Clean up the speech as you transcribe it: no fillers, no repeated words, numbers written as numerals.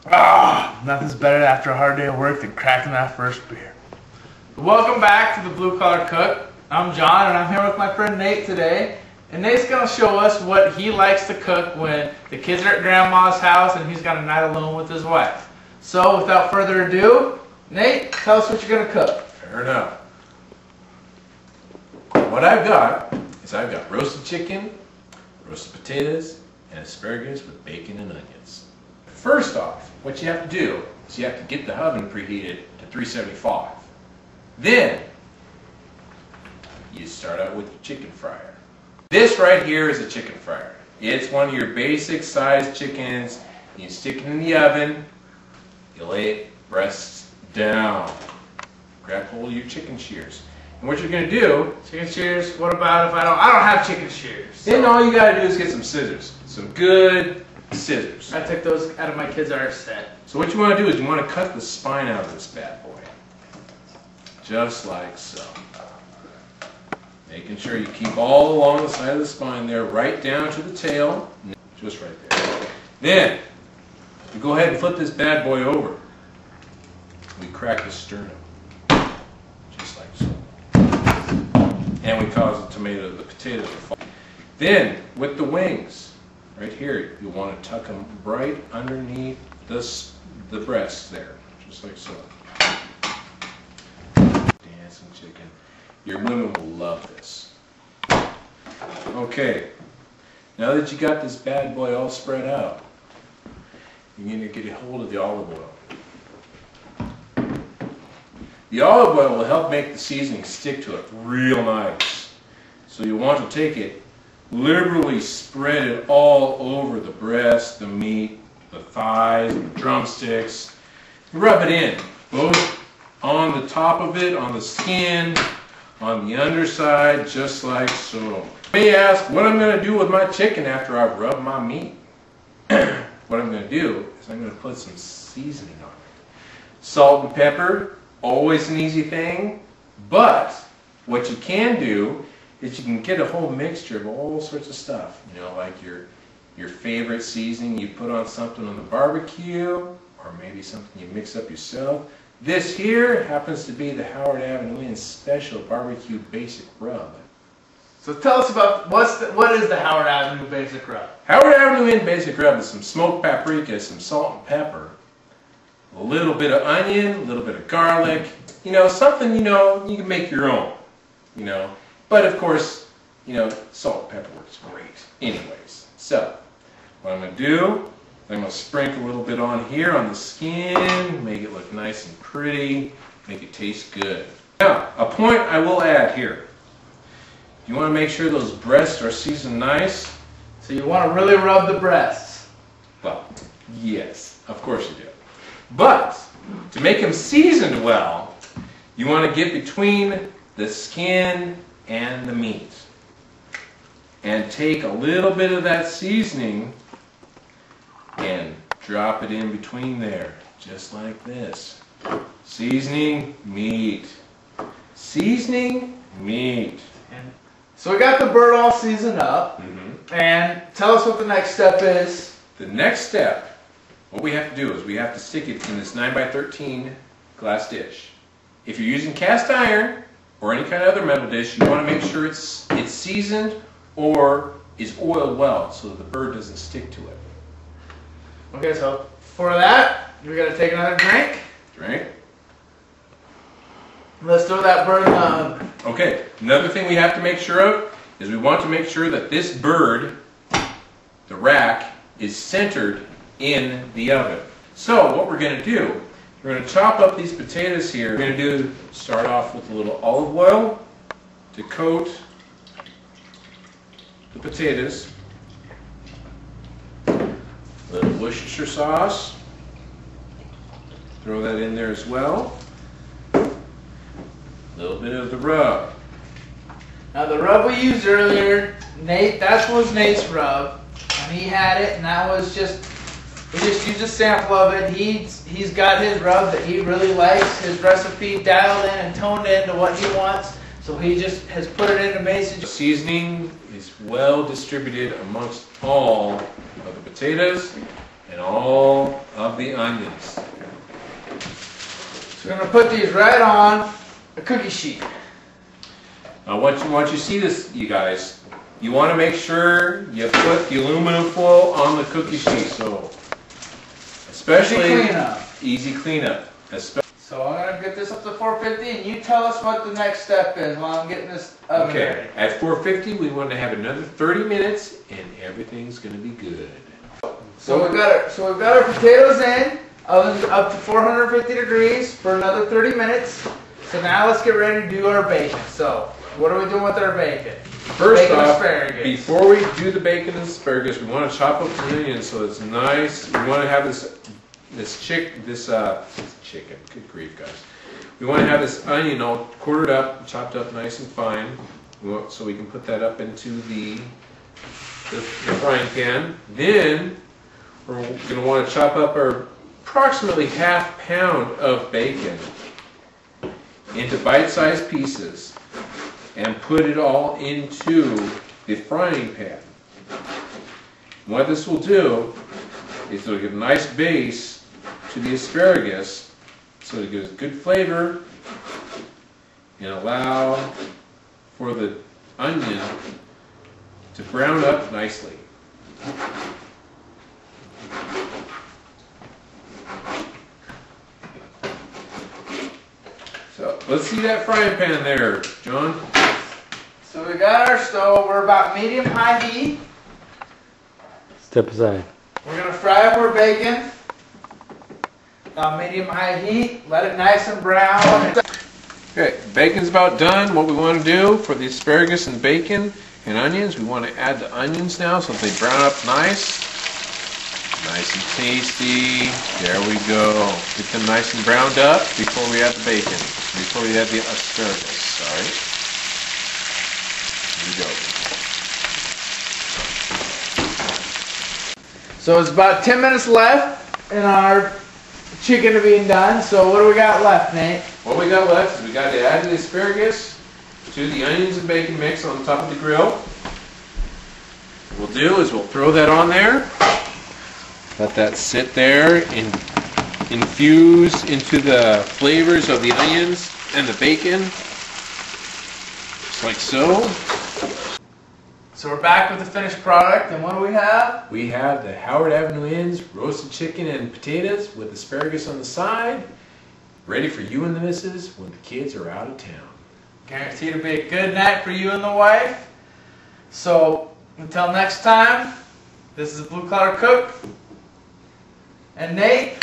Nothing's better after a hard day of work than cracking that first beer. Welcome back to the Blue Collar Cook. I'm John and I'm here with my friend Nate today. And Nate's going to show us what he likes to cook when the kids are at Grandma's house and he's got a night alone with his wife. So without further ado, Nate, tell us what you're going to cook. Fair enough. What I've got is roasted chicken, roasted potatoes, and asparagus with bacon and onions. First off, what you have to do is you have to get the oven preheated to 375. Then, you start out with your chicken fryer. This right here is a chicken fryer. It's one of your basic sized chickens. You stick it in the oven, you lay it breasts down. Grab hold of your chicken shears. And what you're going to do, Chicken shears, what about if I don't have chicken shears? So then all you got to do is get some scissors. Some good scissors. I took those out of my kids' art set. So what you want to do is you want to cut the spine out of this bad boy. Just like so. Making sure you keep all along the side of the spine there, right down to the tail. Just right there. Then, you go ahead and flip this bad boy over. We crack the sternum. Just like so. And we cause the potatoes to fall. Then, with the wings, right here, you want to tuck them right underneath the breast there. Just like so. Dancing chicken. Your women will love this. Okay, now that you got this bad boy all spread out, you're going to get a hold of the olive oil. The olive oil will help make the seasoning stick to it real nice. So you want to take it, liberally spread it all over the breast, the meat, the thighs, the drumsticks. Rub it in, both on the top of it, on the skin, on the underside, just like so. You may ask what I'm going to do with my chicken after I've rubbed my meat. What I'm going to do is I'm going to put some seasoning on it. Salt and pepper, always an easy thing, but what you can do is you can get a whole mixture of all sorts of stuff. You know, like your favorite seasoning you put on something on the barbecue, or maybe something you mix up yourself. This here happens to be the Howard Avenue Inn Special Barbecue Basic Rub. So tell us about what is the Howard Avenue Basic Rub? Howard Avenue Inn Basic Rub is some smoked paprika, some salt and pepper, a little bit of onion, a little bit of garlic, you know, something, you know, you can make your own, you know. But of course, you know, salt and pepper works great anyways. So, what I'm going to do, I'm going to sprinkle a little bit on here on the skin, make it look nice and pretty, make it taste good. Now, a point I will add here. You want to make sure those breasts are seasoned nice. So you want to really rub the breasts. Well, yes, of course you do. But, to make them seasoned well, you want to get between the skin and the meat. And take a little bit of that seasoning and drop it in between there, just like this. Seasoning, meat. Seasoning, meat. So we got the bird all seasoned up, and tell us what the next step is. The next step, what we have to do is we have to stick it in this 9x13 glass dish. If you're using cast iron or any kind of other metal dish, you want to make sure it's seasoned or is oiled well so that the bird doesn't stick to it. Okay, so for that, we're going to take another drink. Drink. Let's throw that bird in the oven. Okay, another thing we have to make sure of is we want to make sure that this bird, the rack, is centered in the oven. So what we're going to do, we're going to chop up these potatoes here. We're going to start off with a little olive oil to coat the potatoes. A little Worcestershire sauce. Throw that in there as well. A little bit of the rub. Now the rub we used earlier, Nate, that was Nate's rub, and he had it, and that was we just used a sample of it. He's got his rub that he really likes, his recipe dialed in and toned into what he wants, so he just has put it into basic. The seasoning is well distributed amongst all of the potatoes and all of the onions. So we're going to put these right on a cookie sheet. Now once you see this, you guys, you want to make sure you put the aluminum foil on the cookie sheet. So, especially easy cleanup. So I'm going to get this up to 450 and you tell us what the next step is while I'm getting this oven ready. At 450 we want to have another 30 minutes and everything's going to be good. So we've got our potatoes in, oven up to 450 degrees for another 30 minutes. So now let's get ready to do our bacon. So what are we doing with our bacon? First bacon off, asparagus. Before we do the bacon and asparagus, we want to chop up the onions so it's nice. We want to have chicken. Good grief, guys. We want to have this onion all quartered up, chopped up nice and fine, so we can put that up into the frying pan. Then we're going to want to chop up our approximately ½ pound of bacon into bite-sized pieces and put it all into the frying pan. What this will do is it'll give a nice base to the asparagus so it gives good flavor and allow for the onion to brown up nicely. So let's see that frying pan there, John. So we got our stove. We're about medium-high heat. Step aside. We're going to fry up our bacon. Medium-high heat. Let it nice and brown. Okay, bacon's about done. What we want to do for the asparagus and bacon and onions, we want to add the onions now so they brown up nice. Nice and tasty. There we go. Get them nice and browned up before we add the bacon. Before we add the asparagus. Sorry. Here we go. So it's about 10 minutes left in our chicken to being done. So what do we got left, Nate? What we got left is we got to add the asparagus to the onions and bacon mix on top of the grill. What we'll do is we'll throw that on there. Let that sit there and infuse into the flavors of the onions and the bacon. Just like so. So we're back with the finished product, and what do we have? We have the Howard Avenue Inn's roasted chicken and potatoes with asparagus on the side, ready for you and the missus when the kids are out of town. Guaranteed to be a good night for you and the wife. So until next time, this is Blue Collar Cook and Nate.